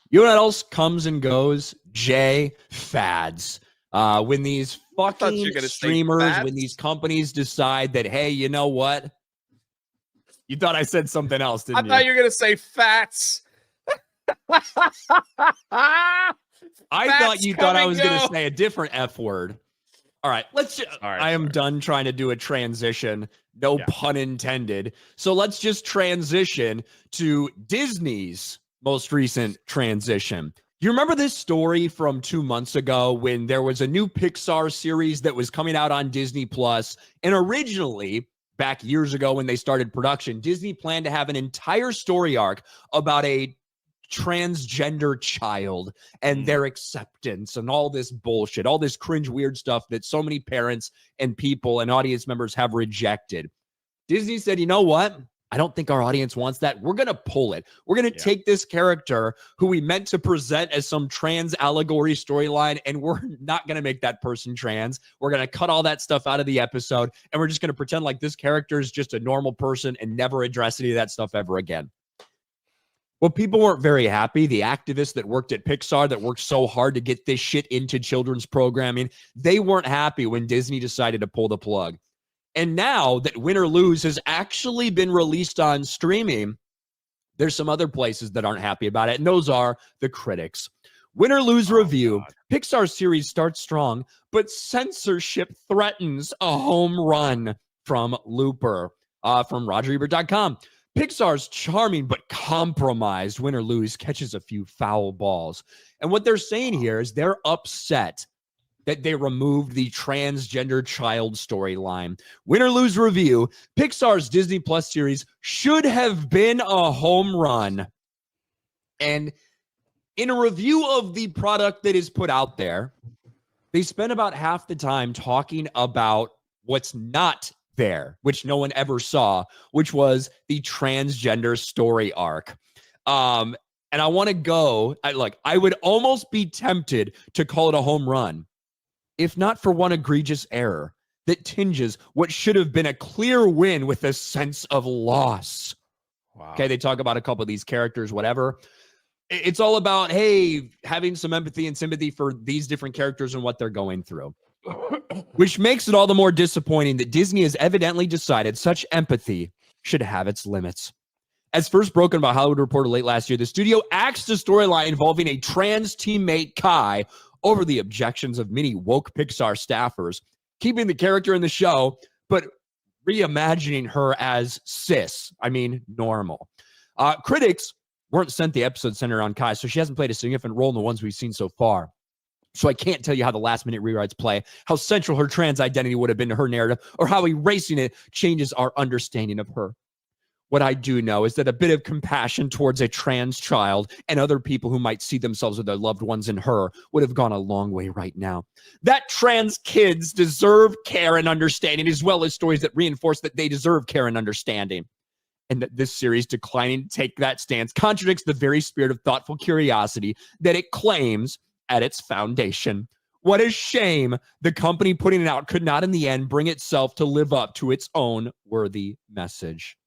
You know what else comes and goes? Fads. When these fucking streamers, when these companies decide that, hey, you know what? You thought I said something else, didn't you? I thought you were going to say fats. I thought you thought I was going to say a different F word. All right, let's just, I am done trying to do a transition. No pun intended. So let's just transition to Disney's most recent transition. You remember this story from 2 months ago when there was a new Pixar series that was coming out on Disney Plus, and originally, back years ago when they started production, Disney planned to have an entire story arc about a transgender child and their acceptance and all this bullshit, all this cringe weird stuff that so many parents and people and audience members have rejected. Disney said, you know what? I don't think our audience wants that. We're going to pull it. We're going to take this character who we meant to present as some trans allegory storyline, and we're not going to make that person trans. We're going to cut all that stuff out of the episode, and we're just going to pretend like this character is just a normal person and never address any of that stuff ever again. Well, people weren't very happy. The activists that worked at Pixar, that worked so hard to get this shit into children's programming, they weren't happy when Disney decided to pull the plug. And now that Win or Lose has actually been released on streaming, there's some other places that aren't happy about it, and those are the critics. Win or Lose review. Pixar series starts strong, but censorship threatens a home run from Looper, from RogerEbert.com. Pixar's charming but compromised Win or Lose catches a few foul balls. And what they're saying here is they're upset that they removed the transgender child storyline. Win or Lose review, Pixar's Disney Plus series should have been a home run. And in a review of the product that is put out there, they spent about half the time talking about what's not there, which no one ever saw, which was the transgender story arc. And I want to go, I would almost be tempted to call it a home run, if not for one egregious error that tinges what should have been a clear win with a sense of loss. Wow. Okay, they talk about a couple of these characters, whatever. It's all about, hey, having some empathy and sympathy for these different characters and what they're going through. Which makes it all the more disappointing that Disney has evidently decided such empathy should have its limits. As first broken by Hollywood Reporter late last year, the studio axed a storyline involving a trans teammate, Kai, over the objections of many woke Pixar staffers, keeping the character in the show, but reimagining her as cis, normal. Critics weren't sent the episode centered on Kai, so she hasn't played a significant role in the ones we've seen so far. So I can't tell you how the last-minute rewrites play, how central her trans identity would have been to her narrative, or how erasing it changes our understanding of her. What I do know is that a bit of compassion towards a trans child and other people who might see themselves or their loved ones in her would have gone a long way right now. That trans kids deserve care and understanding, as well as stories that reinforce that they deserve care and understanding. And that this series declining to take that stance contradicts the very spirit of thoughtful curiosity that it claims at its foundation. What a shame the company putting it out could not in the end bring itself to live up to its own worthy message.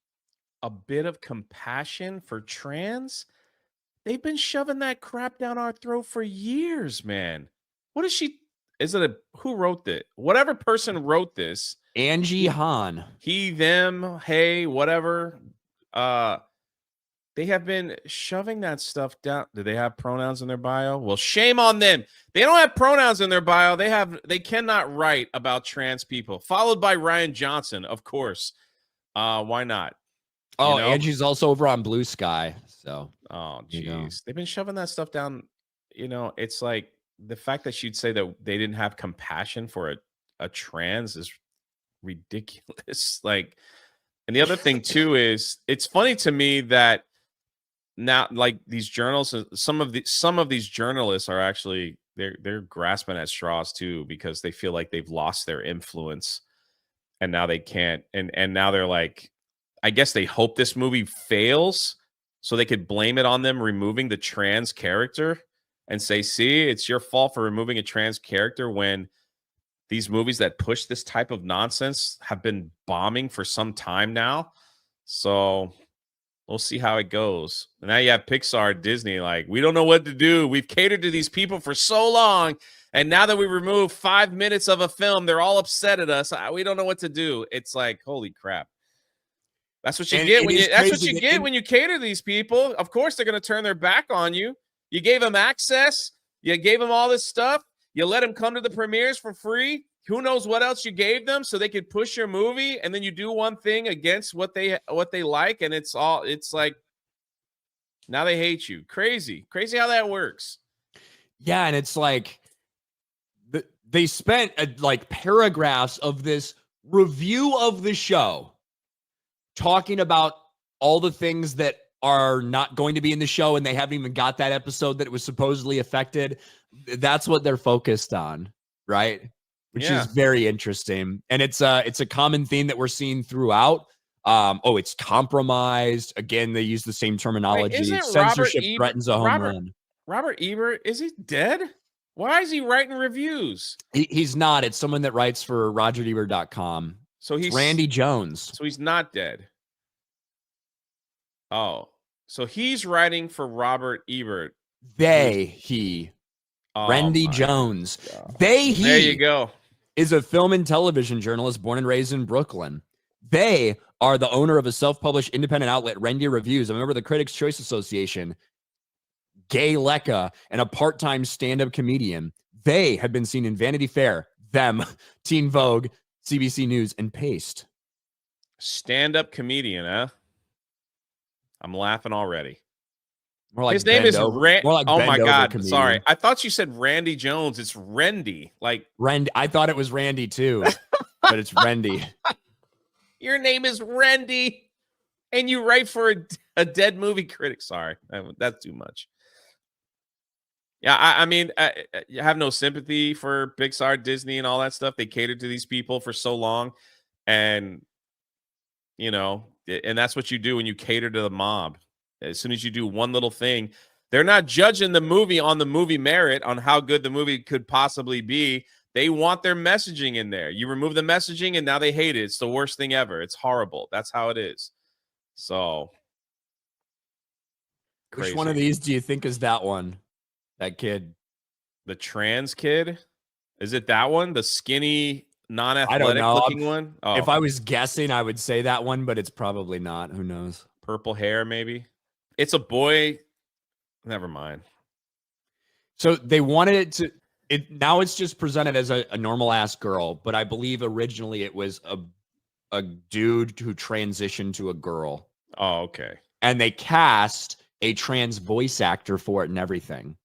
A bit of compassion for trans? They've been shoving that crap down our throat for years, man. What is she? Who wrote this? Whatever person wrote this. Angie Han. He, them, hey, whatever. They have been shoving that stuff down. Do they have pronouns in their bio? Well, shame on them. They don't have pronouns in their bio. They cannot write about trans people. Followed by Ryan Johnson, of course. Why not? Oh, Angie's also over on Blue Sky. So, oh, geez. They've been shoving that stuff down. It's like the fact that she'd say that they didn't have compassion for a trans is ridiculous. And the other thing too is it's funny to me that now, these journals, some of these journalists are actually they're grasping at straws too, because they feel like they've lost their influence, and now they can't. And now they're like, I guess they hope this movie fails so they could blame it on them removing the trans character and say, see, it's your fault for removing a trans character, when these movies that push this type of nonsense have been bombing for some time now. So We'll see how it goes. And now you have Pixar, Disney, like, we don't know what to do. We've catered to these people for so long. And now that we remove 5 minutes of a film, they're all upset at us. We don't know what to do. It's like, holy crap. That's what you get when you when you cater to these people. Of course, they're going to turn their back on you. You gave them access. You gave them all this stuff. You let them come to the premieres for free. Who knows what else you gave them so they could push your movie, and then you do one thing against what they like, and it's like now they hate you. Crazy how that works. Yeah, and it's like they spent like paragraphs of this review of the show talking about all the things that are not going to be in the show, and they haven't even got that episode that it was supposedly affected. That's what they're focused on, right? Which is very interesting. And it's a common theme that we're seeing throughout. It's compromised. Again, they use the same terminology. Censorship threatens a home run. Robert Ebert, is he dead? Why is he writing reviews? He's not. It's someone that writes for RogerEbert.com. So he's Randy Jones. So he's not dead. Oh, so he's writing for Robert Ebert. Randy Jones. God. There you go. Is a film and television journalist born and raised in Brooklyn. They are the owner of a self-published independent outlet, Rendy Reviews, a member of the Critics' Choice Association, Gay Lecca, and a part-time stand-up comedian. They have been seen in Vanity Fair, Them, Teen Vogue, CBC News, and Paste. Stand-up comedian, huh? I'm laughing already. More like his name is Randy. Like oh my God! Comedian. Sorry, I thought you said Randy Jones. It's Rendy. Like Randy. I thought it was Randy too, but it's Rendy. Your name is Rendy, and you write for a dead movie critic. Sorry, that's too much. Yeah, I mean, I have no sympathy for Pixar, Disney, and all that stuff. They catered to these people for so long, and and that's what you do when you cater to the mob. As soon as you do one little thing, they're not judging the movie on the movie merit, on how good the movie could possibly be. They want their messaging in there. You remove the messaging, and now they hate it. It's the worst thing ever. It's horrible. That's how it is. So, crazy. Which one of these do you think is that one? That kid? The trans kid? Is it that one? The skinny, non-athletic looking one? Oh. If I was guessing, I would say that one, but it's probably not. Who knows? Purple hair, maybe. It's a boy. Never mind. So they wanted it to. Now it's just presented as a normal ass girl, but I believe originally it was a dude who transitioned to a girl. Oh, okay. And they cast a trans voice actor for it and everything.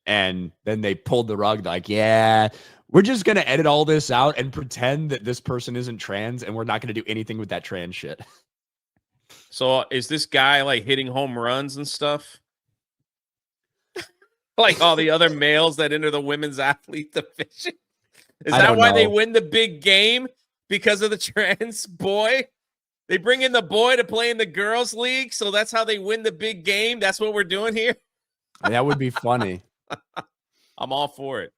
And then they pulled the rug, like, yeah, we're just going to edit all this out and pretend that this person isn't trans, and we're not going to do anything with that trans shit. So is this guy like hitting home runs and stuff? Like all the other males that enter the women's athlete division? Is that why they win the big game? Because of the trans boy? They bring in the boy to play in the girls' league, so that's how they win the big game? That's what we're doing here? That would be funny. I'm all for it.